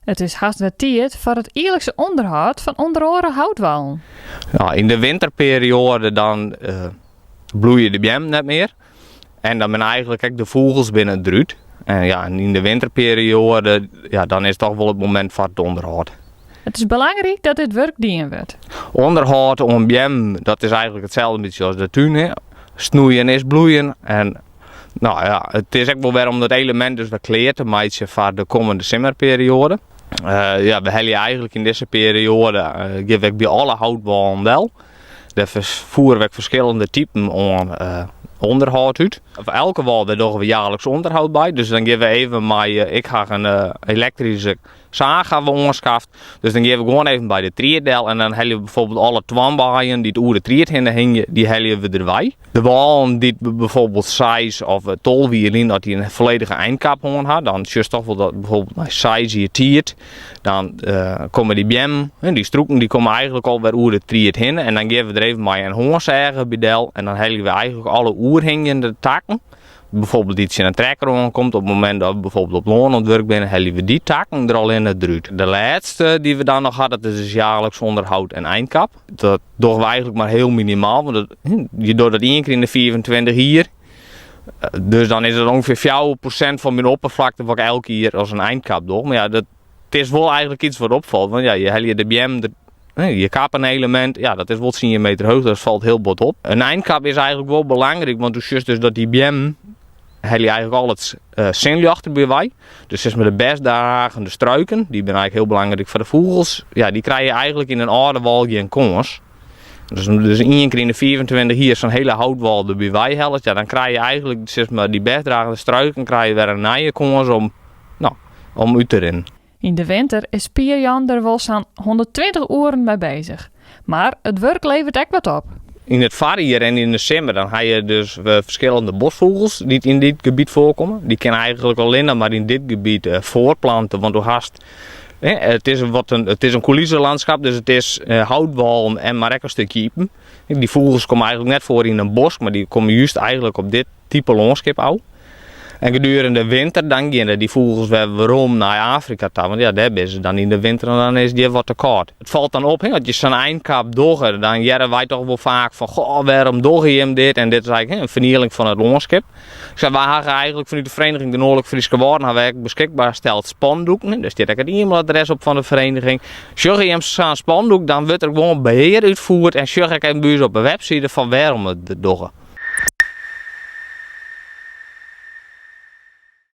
Het is haast weer tijd voor het eerlijkse onderhoud van onder andere houtwallen. Ja, in de winterperiode dan bloeien de bjem net meer. En dan ben eigenlijk ook de vogels binnen druut. En ja, in de winterperiode, ja, dan is het toch wel het moment van het onderhoud. Het is belangrijk dat dit werk dienen wordt. Onderhoud om bjem, dat is eigenlijk hetzelfde beetje als de tuin. Hè. Snoeien is bloeien. En nou ja, het is ook wel weer om dat element dus wat kleer te maken voor de komende zomerperiode. Ja, we hebben eigenlijk in deze periode geef ik bij alle houtwallen wel. Daar voeren we verschillende typen onderhoud uit. Voor elke wal doen we jaarlijks onderhoud bij. Dus dan geven we even ik ga een elektrische zaag gaan we aanschaft. Dus dan geven we gewoon even bij de triedel. En dan hebben we bijvoorbeeld alle twambaaien die het oer de tried hingen, die hebben we erbij. De wallen die bijvoorbeeld size of tolwielen, dat die een volledige eindkap had. Dan is toch wel dat bijvoorbeeld bij size hier tiert. Dan komen die bjem, die stroeken, die komen eigenlijk al weer oer de tried heen. En dan geven we er even bij een hoorzagen bedel. En dan hebben we eigenlijk alle oerhingende takken. Bijvoorbeeld iets in een trekker aankomt, op het moment dat we bijvoorbeeld op loon aan het werk zijn, hebben we die takken er al in het druut. De laatste die we dan nog hadden, dat is dus jaarlijks onderhoud en eindkap. Dat doen we eigenlijk maar heel minimaal, want je doet dat 1 keer in de 24 hier. Dus dan is het ongeveer 4% van mijn oppervlakte wat ik elke keer als een eindkap doe. Maar ja, het is wel eigenlijk iets wat opvalt, want ja, je hebt de BM, je kapenelement, ja, dat is wel 10 meter hoog, dat valt heel bot op. Een eindkap is eigenlijk wel belangrijk, want dus dat die BM heb je eigenlijk al het zinlucht erbij bij. Dus is met de bestdragende struiken, die zijn eigenlijk heel belangrijk voor de vogels. Ja, die krijg je eigenlijk in een oude wal geen kans. Dus 1 keer in de 24 hier zo'n hele houtwal erbij bij helpt. Ja, dan krijg je eigenlijk die bestdragende struiken krijg je weer een nieuwe kans om uit te rennen. In de winter is Pierjan er wel zo'n 120 uren mee bezig. Maar het werk levert ook wat op. In het voorjaar en in de zomer dan heb je dus verschillende bosvogels die in dit gebied voorkomen. Die kunnen eigenlijk alleen maar in dit gebied voortplanten, want het is een coulissenlandschap, dus het is houtwallen en maar ook een stukje iepen. Die vogels komen eigenlijk net voor in een bos, maar die komen juist eigenlijk op dit type landschap uit. En gedurende de winter dan gaan die vogels weer om naar Afrika toe. Want ja, daar is het dan in de winter en dan is die wat te koud. Het valt dan op, dat je zo'n eindkap dogger, dan jaren wij toch wel vaak van, goh, waarom dogger je hem dit? En dit is eigenlijk een vernieling van het landschap. Ik zei, wij hebben eigenlijk vanuit de vereniging de Noordelijk Friese Gewaarden beschikbaar gesteld spandoeken. Dus dit heb ik het e-mailadres op van de vereniging. Zorg je hem zo'n spandoek, dan wordt er gewoon beheer uitgevoerd en zorg ik hem bij ons op de website van waarom het doggen.